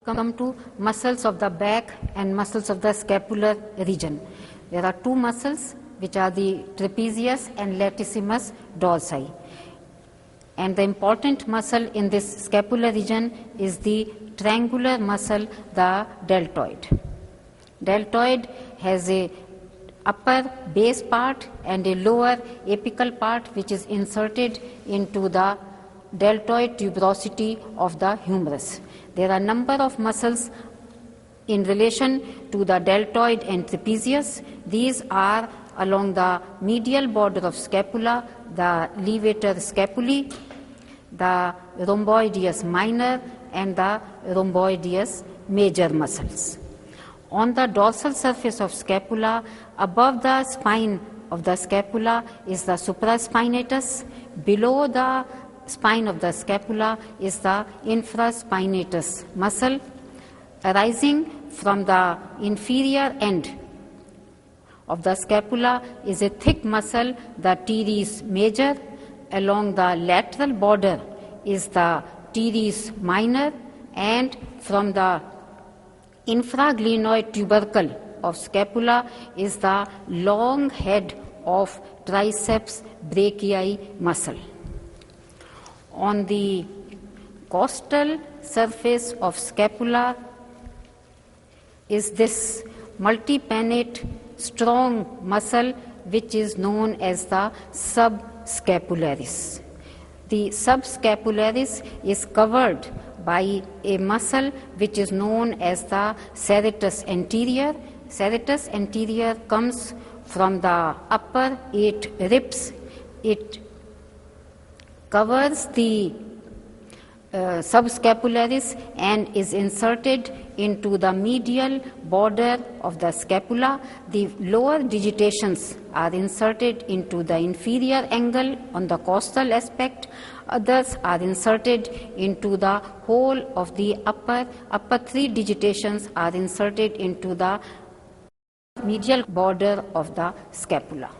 Come to muscles of the back and muscles of the scapular region. There are two muscles which are the trapezius and latissimus dorsi. And the important muscle in this scapular region is the triangular muscle, the deltoid. Deltoid has a upper base part and a lower apical part which is inserted into the deltoid tuberosity of the humerus. There are a number of muscles in relation to the deltoid and trapezius. These are along the medial border of scapula, the levator scapulae, the rhomboideus minor and the rhomboideus major muscles. On the dorsal surface of scapula, above the spine of the scapula is the supraspinatus. Below the spine of the scapula is the infraspinatus muscle. Arising from the inferior end of the scapula is a thick muscle, the teres major. Along the lateral border is the teres minor, and from the infraglenoid tubercle of scapula is the long head of triceps brachii muscle. On the costal surface of scapula is this multipennate strong muscle which is known as the subscapularis. The subscapularis is covered by a muscle which is known as the serratus anterior. Serratus anterior comes from the upper 8 ribs. It covers the subscapularis and is inserted into the medial border of the scapula. The lower digitations are inserted into the inferior angle on the costal aspect. Others are inserted into the whole of the upper 3 digitations are inserted into the medial border of the scapula.